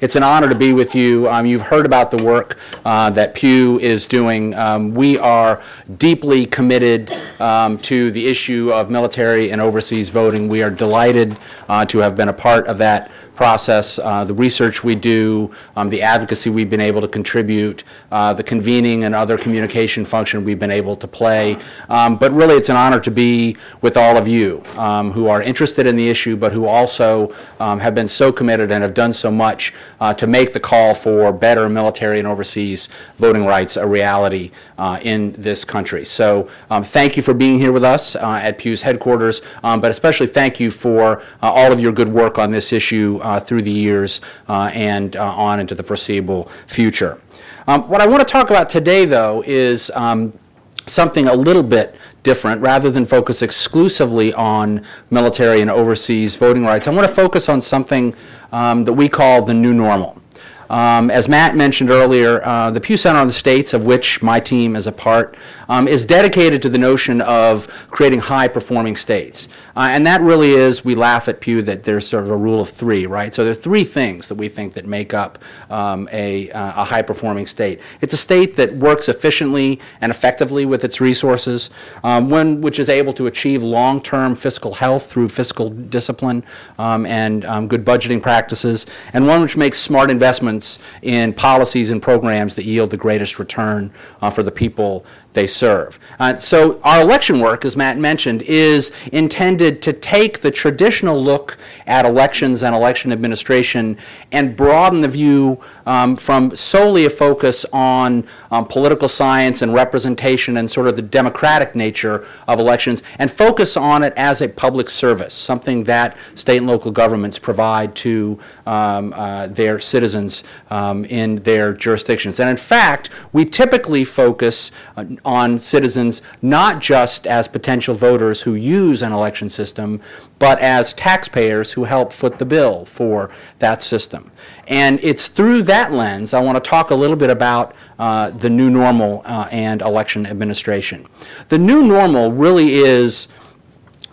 It's an honor to be with you. You've heard about the work that Pew is doing. We are deeply committed to the issue of military and overseas voting. We are delighted to have been a part of that process, the research we do, the advocacy we've been able to contribute, the convening and other communication function we've been able to play. But really it's an honor to be with all of you who are interested in the issue, but who also have been so committed and have done so much to make the call for better military and overseas voting rights a reality in this country. So thank you for being here with us at Pew's headquarters, but especially thank you for all of your good work on this issue through the years and on into the foreseeable future. What I want to talk about today, though, is something a little bit different. Rather than focus exclusively on military and overseas voting rights, I want to focus on something that we call the new normal. As Matt mentioned earlier, the Pew Center on the States, of which my team is a part, is dedicated to the notion of creating high-performing states. And that really is, we laugh at Pew that there's sort of a rule of three, right? So there are three things that we think that make up a high-performing state. It's a state that works efficiently and effectively with its resources, one which is able to achieve long-term fiscal health through fiscal discipline and good budgeting practices, and one which makes smart investments in policies and programs that yield the greatest return for the people they serve. So our election work, as Matt mentioned, is intended to take the traditional look at elections and election administration and broaden the view from solely a focus on political science and representation and sort of the democratic nature of elections, and focus on it as a public service, something that state and local governments provide to their citizens in their jurisdictions. And in fact, we typically focus on citizens not just as potential voters who use an election system, but as taxpayers who help foot the bill for that system. And it's through that lens I want to talk a little bit about the new normal and election administration. The new normal really is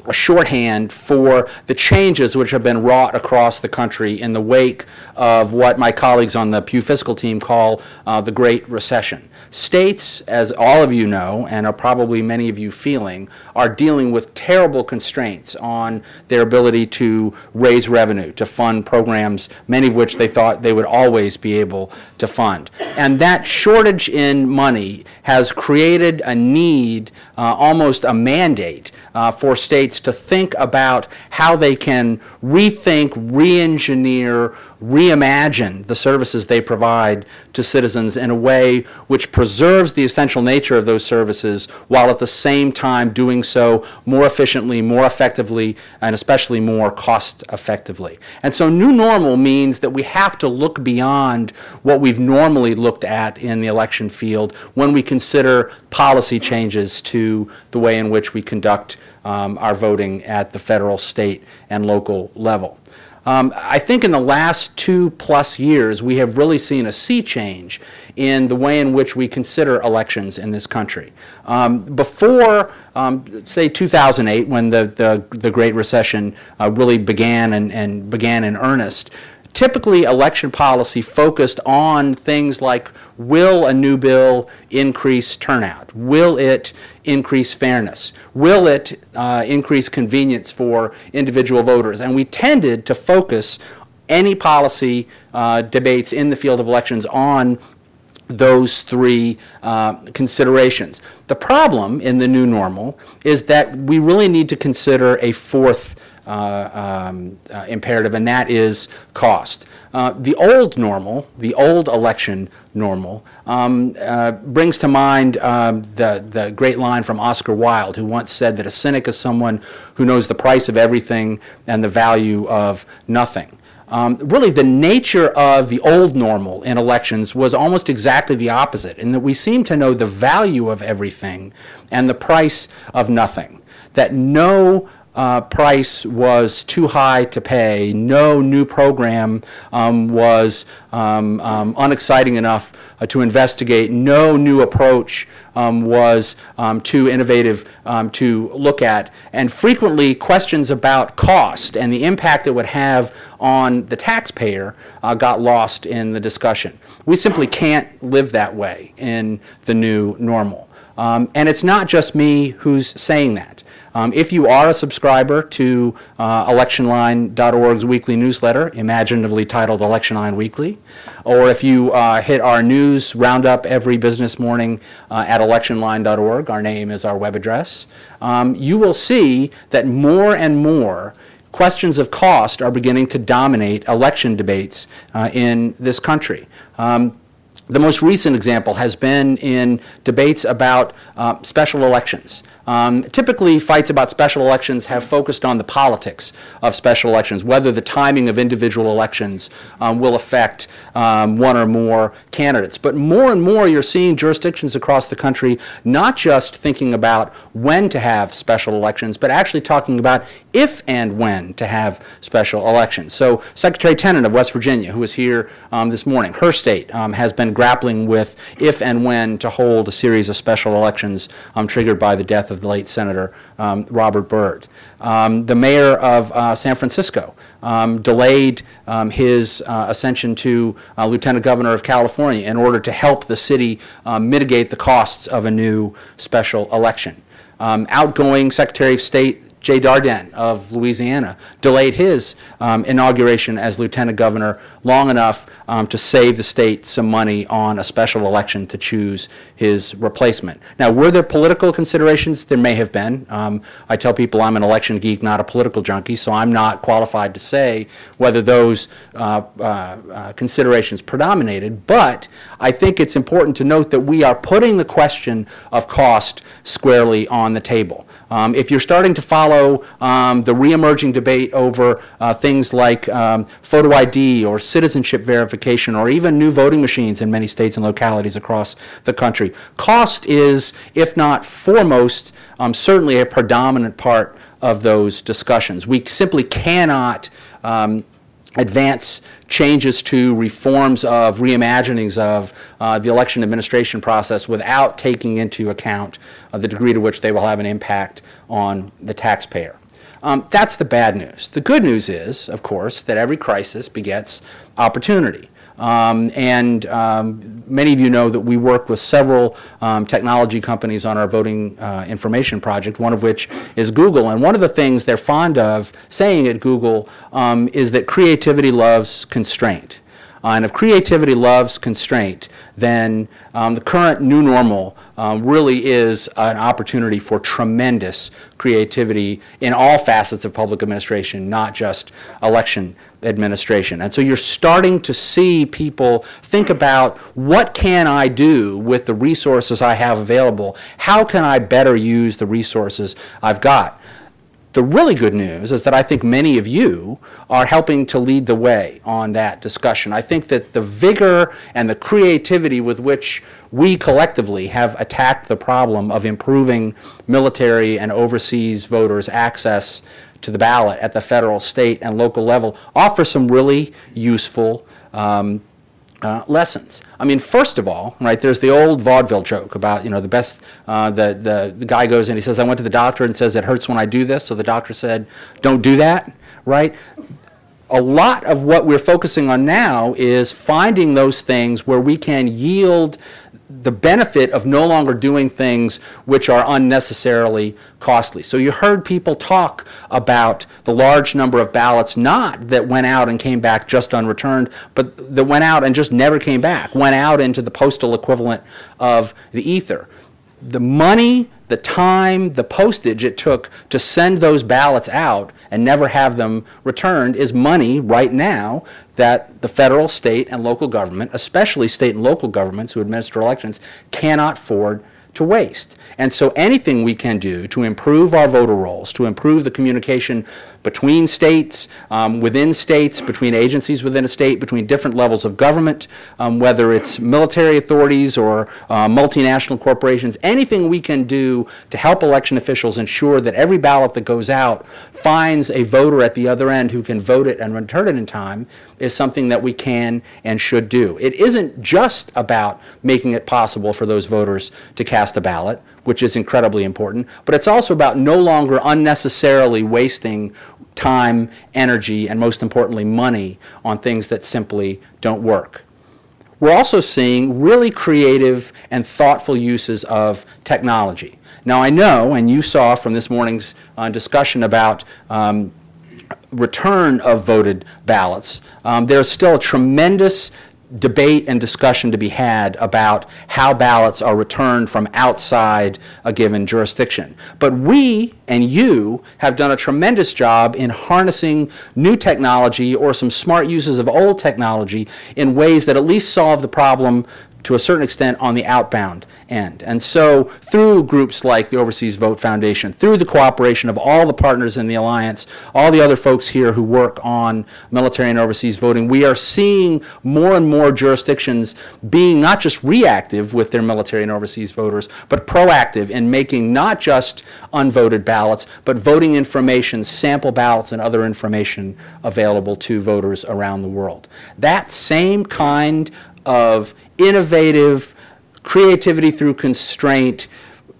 a shorthand for the changes which have been wrought across the country in the wake of what my colleagues on the Pew Fiscal team call the Great Recession. States, as all of you know, and are probably many of you feeling, are dealing with terrible constraints on their ability to raise revenue, to fund programs, many of which they thought they would always be able to fund. And that shortage in money has created a need, almost a mandate, for states to think about how they can rethink, re-engineer, reimagine the services they provide to citizens in a way which preserves the essential nature of those services while at the same time doing so more efficiently, more effectively, and especially more cost effectively. And so new normal means that we have to look beyond what we've normally looked at in the election field when we consider policy changes to the way in which we conduct our voting at the federal, state, and local level. I think in the last 2+ years, we have really seen a sea change in the way in which we consider elections in this country. Before, say, 2008, when the Great Recession really began and began in earnest, typically election policy focused on things like, will a new bill increase turnout? Will it increase fairness? Will it increase convenience for individual voters? And we tended to focus any policy debates in the field of elections on those three considerations. The problem in the new normal is that we really need to consider a fourth imperative, and that is cost. The old normal, the old election normal, brings to mind the great line from Oscar Wilde, who once said that a cynic is someone who knows the price of everything and the value of nothing. Really, the nature of the old normal in elections was almost exactly the opposite, in that we seem to know the value of everything and the price of nothing, that no price was too high to pay. No new program was unexciting enough to investigate. No new approach was too innovative to look at. And frequently, questions about cost and the impact it would have on the taxpayer got lost in the discussion. We simply can't live that way in the new normal. And it's not just me who's saying that. If you are a subscriber to electionline.org's weekly newsletter, imaginatively titled Election Line Weekly, or if you hit our news roundup every business morning at electionline.org, our name is our web address, you will see that more and more questions of cost are beginning to dominate election debates in this country. The most recent example has been in debates about special elections. Typically, fights about special elections have focused on the politics of special elections, whether the timing of individual elections will affect one or more candidates. But more and more, you're seeing jurisdictions across the country not just thinking about when to have special elections, but actually talking about if and when to have special elections. So Secretary Tennant of West Virginia, who was here this morning, her state has been grappling with if and when to hold a series of special elections triggered by the death of the late Senator Robert Byrd. The mayor of San Francisco delayed his ascension to Lieutenant Governor of California in order to help the city mitigate the costs of a new special election. Outgoing Secretary of State Jay Dardenne of Louisiana delayed his inauguration as lieutenant governor long enough to save the state some money on a special election to choose his replacement. Now, were there political considerations? There may have been. I tell people I'm an election geek, not a political junkie, so I'm not qualified to say whether those considerations predominated, but I think it's important to note that we are putting the question of cost squarely on the table. If you're starting to follow the re-emerging debate over things like photo ID or citizenship verification or even new voting machines in many states and localities across the country, cost is, if not foremost, certainly a predominant part of those discussions. We simply cannot advance changes to reforms of reimaginings of the election administration process without taking into account the degree to which they will have an impact on the taxpayer. That's the bad news. The good news is, of course, that every crisis begets opportunity. Many of you know that we work with several technology companies on our voting information project, one of which is Google. And one of the things they're fond of saying at Google is that creativity loves constraint. And if creativity loves constraint, then the current new normal really is an opportunity for tremendous creativity in all facets of public administration, not just election administration. And so you're starting to see people think about, what can I do with the resources I have available? How can I better use the resources I've got? The really good news is that I think many of you are helping to lead the way on that discussion. I think that the vigor and the creativity with which we collectively have attacked the problem of improving military and overseas voters' access to the ballot at the federal, state, and local level offer some really useful lessons. I mean, first of all, right, there's the old vaudeville joke about, you know, the best, the guy goes in, he says, I went to the doctor and says, it hurts when I do this, so the doctor said, don't do that, right? A lot of what we're focusing on now is finding those things where we can yield the benefit of no longer doing things which are unnecessarily costly. So you heard people talk about the large number of ballots, not that went out and came back just unreturned, but that went out and just never came back, went out into the postal equivalent of the ether. The money, the time, the postage it took to send those ballots out and never have them returned is money right now that the federal, state, and local government, especially state and local governments who administer elections, cannot afford to waste. And so anything we can do to improve our voter rolls, to improve the communication between states, within states, between agencies within a state, between different levels of government, whether it's military authorities or multinational corporations, anything we can do to help election officials ensure that every ballot that goes out finds a voter at the other end who can vote it and return it in time is something that we can and should do. It isn't just about making it possible for those voters to cast a ballot, which is incredibly important, but it's also about no longer unnecessarily wasting time, energy, and most importantly, money on things that simply don't work. We're also seeing really creative and thoughtful uses of technology. Now I know, and you saw from this morning's discussion about return of voted ballots, there's still a tremendous debate and discussion to be had about how ballots are returned from outside a given jurisdiction. But we and you have done a tremendous job in harnessing new technology or some smart uses of old technology in ways that at least solve the problem to a certain extent on the outbound end. And so through groups like the Overseas Vote Foundation, through the cooperation of all the partners in the Alliance, all the other folks here who work on military and overseas voting, we are seeing more and more jurisdictions being not just reactive with their military and overseas voters, but proactive in making not just unvoted ballots, but voting information, sample ballots, and other information available to voters around the world. That same kind of innovative creativity through constraint,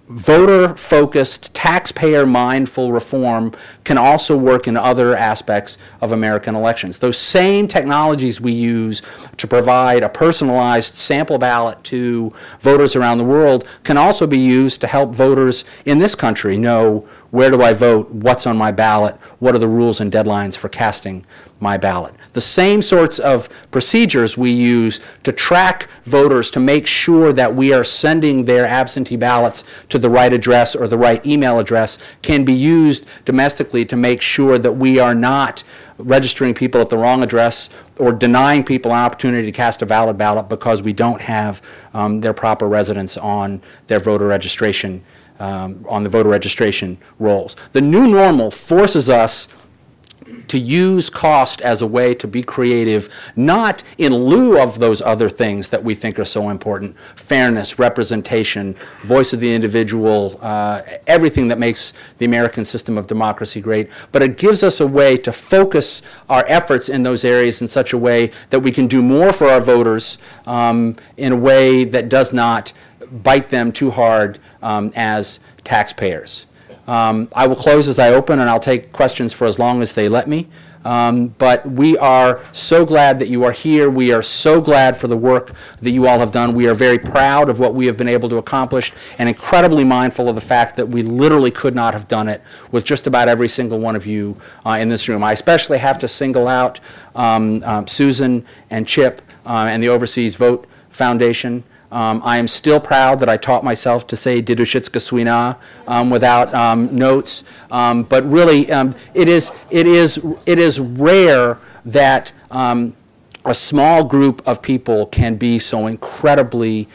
voter-focused, taxpayer-mindful reform can also work in other aspects of American elections. Those same technologies we use to provide a personalized sample ballot to voters around the world can also be used to help voters in this country know where do I vote, what's on my ballot, what are the rules and deadlines for casting my ballot. The same sorts of procedures we use to track voters to make sure that we are sending their absentee ballots to the right address or the right email address can be used domestically to make sure that we are not registering people at the wrong address or denying people an opportunity to cast a valid ballot because we don't have their proper residence on their voter registration, on the voter registration rolls. The new normal forces us to use cost as a way to be creative, not in lieu of those other things that we think are so important: fairness, representation, voice of the individual, everything that makes the American system of democracy great, but it gives us a way to focus our efforts in those areas in such a way that we can do more for our voters in a way that does not bite them too hard as taxpayers. I will close as I open, and I'll take questions for as long as they let me. But we are so glad that you are here. We are so glad for the work that you all have done. We are very proud of what we have been able to accomplish and incredibly mindful of the fact that we literally could not have done it with just about every single one of you in this room. I especially have to single out Susan and Chip and the Overseas Vote Foundation. I am still proud that I taught myself to say Didushitska Swina without notes, but really it is rare that a small group of people can be so incredibly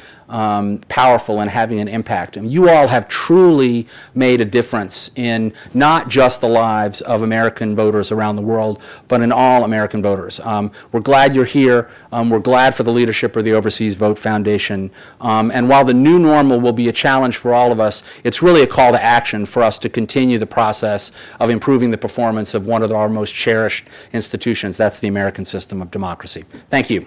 powerful and having an impact. And you all have truly made a difference in not just the lives of American voters around the world, but in all American voters. We're glad you're here. We're glad for the leadership of the Overseas Vote Foundation. And while the new normal will be a challenge for all of us, it's really a call to action for us to continue the process of improving the performance of one of our most cherished institutions. That's the American system of democracy. Thank you.